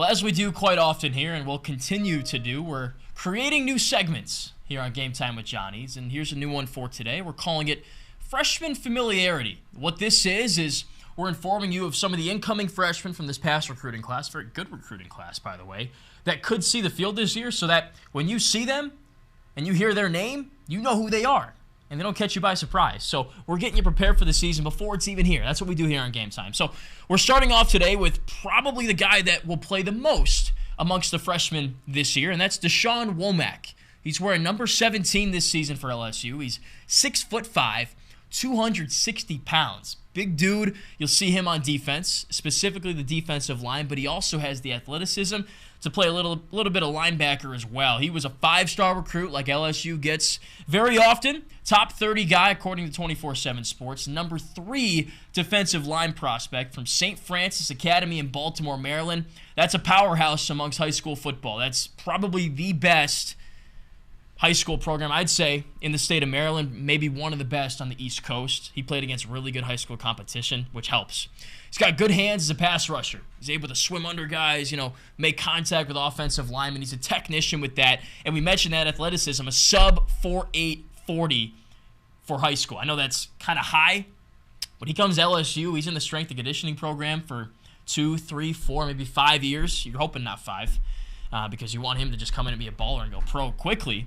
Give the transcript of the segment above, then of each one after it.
Well, as we do quite often here, and we'll continue to do, we're creating new segments here on Game Time with Johnny's, and here's a new one for today. We're calling it Freshman Familiarity. What this is we're informing you of some of the incoming freshmen from this past recruiting class, very good recruiting class, by the way, that could see the field this year, so that when you see them and you hear their name, you know who they are, and they don't catch you by surprise. So we're getting you prepared for the season before it's even here. That's what we do here on Game Time. So we're starting off today with probably the guy that will play the most amongst the freshmen this year, and that's DaShawn Womack. He's wearing number 17 this season for LSU. He's 6'5", 260 pounds. Big dude. You'll see him on defense, specifically the defensive line, but he also has the athleticism to play a little bit of linebacker as well. He was a 5-star recruit like LSU gets very often. Top 30 guy according to 24/7 Sports. Number 3 defensive line prospect from St. Francis Academy in Baltimore, Maryland. That's a powerhouse amongst high school football. That's probably the best high school program, I'd say, in the state of Maryland, maybe one of the best on the East Coast. He played against really good high school competition, which helps. He's got good hands as a pass rusher. He's able to swim under guys, make contact with offensive linemen. He's a technician with that. And we mentioned that athleticism, a sub 4.8 40 for high school. I know that's kind of high, but he comes to LSU. He's in the strength and conditioning program for 2, 3, 4, maybe 5 years. You're hoping not 5, because you want him to just come in and be a baller and go pro quickly.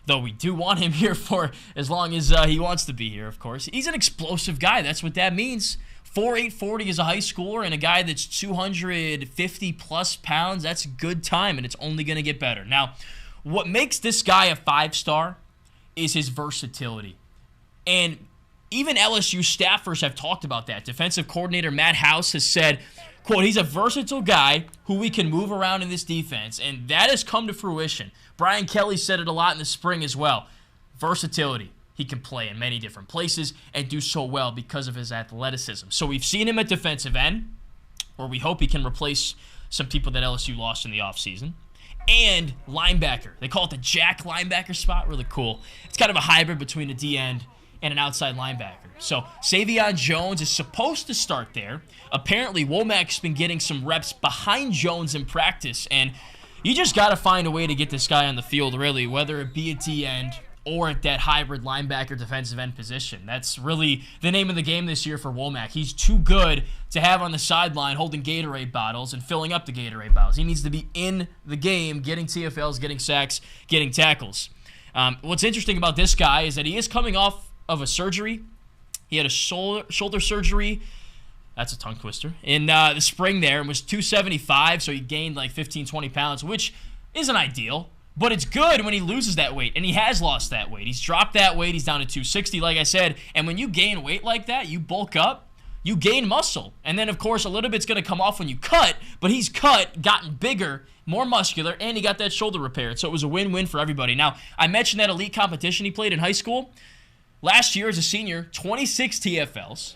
Though we do want him here for as long as he wants to be here, of course. He's an explosive guy. That's what that means. 4.8 40 as a high schooler, and a guy that's 250-plus pounds, that's a good time, and it's only going to get better. Now, what makes this guy a 5-star is his versatility. And even LSU staffers have talked about that. Defensive coordinator Matt House has said, quote, he's a versatile guy who we can move around in this defense, and that has come to fruition. Brian Kelly said it a lot in the spring as well. Versatility. He can play in many different places and do so well because of his athleticism. So we've seen him at defensive end, where we hope he can replace some people that LSU lost in the offseason. And linebacker. They call it the jack linebacker spot. Really cool. It's kind of a hybrid between a D-end and an outside linebacker. So Savion Jones is supposed to start there. Apparently, Womack's been getting some reps behind Jones in practice, and you just got to find a way to get this guy on the field, really, whether it be at D-end or at that hybrid linebacker defensive end position. That's really the name of the game this year for Womack. He's too good to have on the sideline holding Gatorade bottles and filling up the Gatorade bottles. He needs to be in the game, getting TFLs, getting sacks, getting tackles. What's interesting about this guy is that he is coming off of a surgery. He had a shoulder surgery. That's a tongue twister. In the spring there, and was 275, so he gained like 15, 20 pounds, which isn't ideal. But it's good when he loses that weight, and he has lost that weight. He's dropped that weight. He's down to 260, like I said. And when you gain weight like that, you bulk up, you gain muscle. And then, of course, a little bit's going to come off when you cut, but he's cut, gotten bigger, more muscular, and he got that shoulder repaired. So it was a win-win for everybody. Now, I mentioned that elite competition he played in high school. Last year as a senior, 26 TFLs,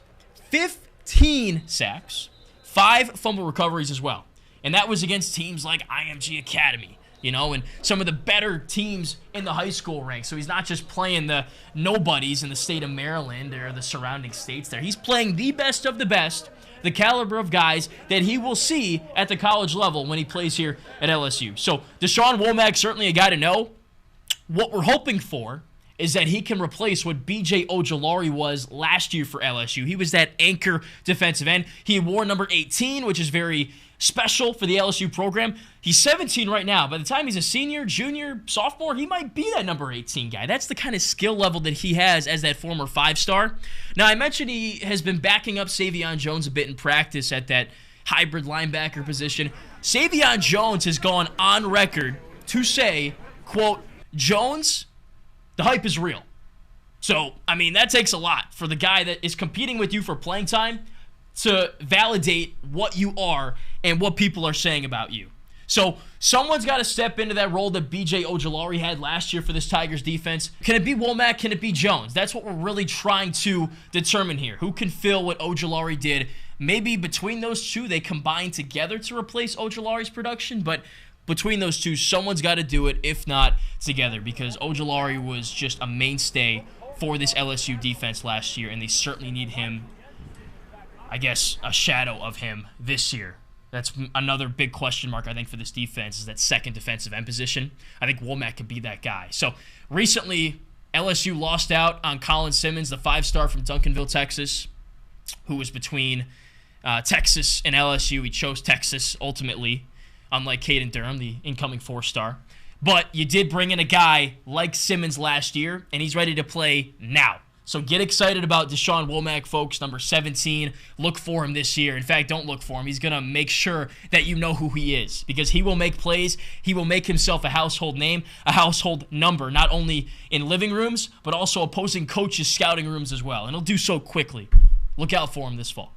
15 sacks, 5 fumble recoveries as well. And that was against teams like IMG Academy, and some of the better teams in the high school ranks. So he's not just playing the nobodies in the state of Maryland or the surrounding states there. He's playing the best of the best, the caliber of guys that he will see at the college level when he plays here at LSU. So DaShawn Womack, certainly a guy to know. What we're hoping for is that he can replace what B.J. Ojulari was last year for LSU. He was that anchor defensive end. He wore number 18, which is very special for the LSU program. He's 17 right now. By the time he's a senior, junior, sophomore, he might be that number 18 guy. That's the kind of skill level that he has as that former 5-star. Now, I mentioned he has been backing up Savion Jones a bit in practice at that hybrid linebacker position. Savion Jones has gone on record to say, quote, Jones, the hype is real. So, I mean, that takes a lot for the guy that is competing with you for playing time to validate what you are and what people are saying about you. So someone's got to step into that role that B.J. Ojulari had last year for this Tigers defense. Can it be Womack? Can it be Jones? That's what we're really trying to determine here. Who can fill what Ojulari did? Maybe between those two, they combine together to replace Ojulari's production, but between those two, someone's got to do it, if not together, because Ojulari was just a mainstay for this LSU defense last year, and they certainly need him, I guess, a shadow of him this year. That's another big question mark, I think, for this defense is that second defensive end position. I think Womack could be that guy. So recently, LSU lost out on Colin Simmons, the 5-star from Duncanville, Texas, who was between Texas and LSU. He chose Texas ultimately, unlike Caden Durham, the incoming 4-star. But you did bring in a guy like Simmons last year, and he's ready to play now. So get excited about DaShawn Womack, folks, number 17. Look for him this year. In fact, don't look for him. He's going to make sure that you know who he is because he will make plays. He will make himself a household name, a household number, not only in living rooms, but also opposing coaches' scouting rooms as well. And he'll do so quickly. Look out for him this fall.